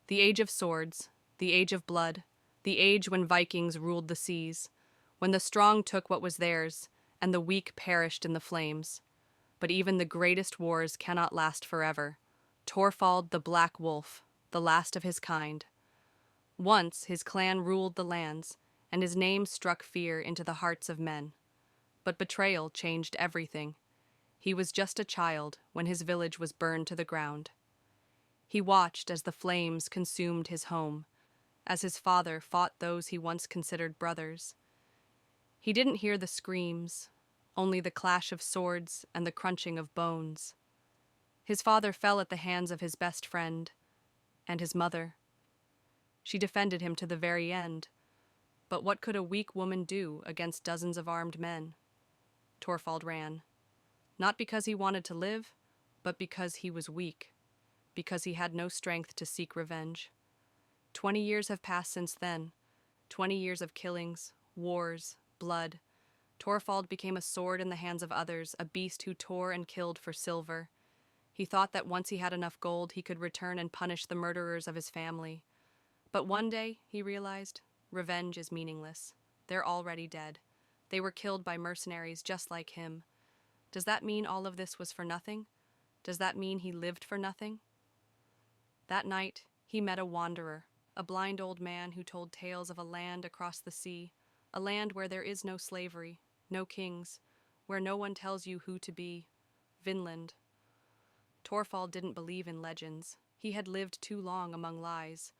The age of swords, the age of blood, the age when Vikings ruled the seas, when the strong took what was theirs, and the weak perished in the flames. But even the greatest wars cannot last forever. Torvald the Black Wolf, the last of his kind. Once his clan ruled the lands, and his name struck fear into the hearts of men. But betrayal changed everything. He was just a child when his village was burned to the ground. He watched as the flames consumed his home, as his father fought those he once considered brothers. He didn't hear the screams, only the clash of swords and the crunching of bones. His father fell at the hands of his best friend, and his mother. She defended him to the very end. But what could a weak woman do against dozens of armed men? Torvald ran. Not because he wanted to live, but because he was weak, because he had no strength to seek revenge. 20 years have passed since then, 20 years of killings, wars, blood. Torvald became a sword in the hands of others, a beast who tore and killed for silver. He thought that once he had enough gold, he could return and punish the murderers of his family. But one day, he realized, revenge is meaningless. They're already dead. They were killed by mercenaries just like him. Does that mean all of this was for nothing? Does that mean he lived for nothing? That night, he met a wanderer, a blind old man who told tales of a land across the sea, a land where there is no slavery, no kings, where no one tells you who to be. Vinland. Torvald didn't believe in legends. He had lived too long among lies.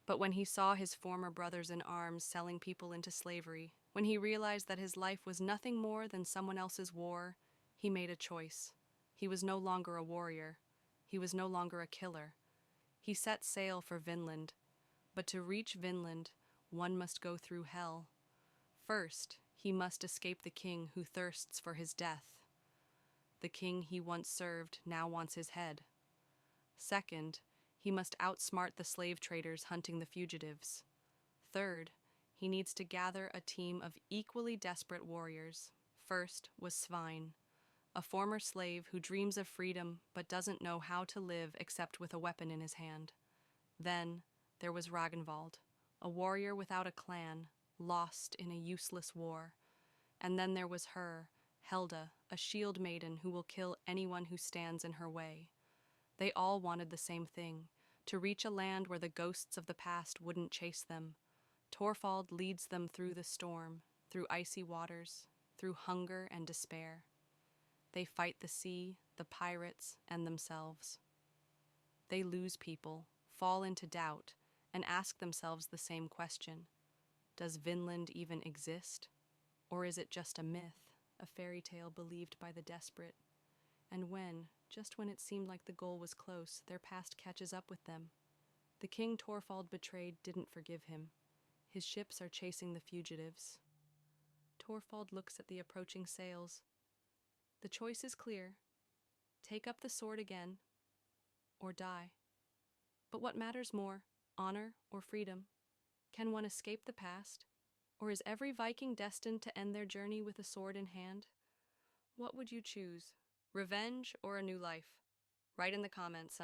But when he saw his former brothers in arms selling people into slavery, when he realized that his life was nothing more than someone else's war, he made a choice. He was no longer a warrior. He was no longer a killer. He set sail for Vinland. But to reach Vinland, one must go through hell. First, he must escape the king who thirsts for his death. The king he once served now wants his head. Second, he must outsmart the slave traders hunting the fugitives. Third, he needs to gather a team of equally desperate warriors. First was Svein, a former slave who dreams of freedom but doesn't know how to live except with a weapon in his hand. Then there was Ragnvald, a warrior without a clan, lost in a useless war. And then there was her, Helda, a shield maiden who will kill anyone who stands in her way. They all wanted the same thing, to reach a land where the ghosts of the past wouldn't chase them. Torvald leads them through the storm, through icy waters, through hunger and despair. They fight the sea, the pirates, and themselves. They lose people, fall into doubt, and ask themselves the same question. Does Vinland even exist? Or is it just a myth, a fairy tale believed by the desperate? And when, just when it seemed like the goal was close, their past catches up with them. The king Torvald betrayed didn't forgive him. His ships are chasing the fugitives. Torvald looks at the approaching sails. The choice is clear. Take up the sword again, or die. But what matters more, honor or freedom? Can one escape the past? Or is every Viking destined to end their journey with a sword in hand? What would you choose? Revenge or a new life? Write in the comments.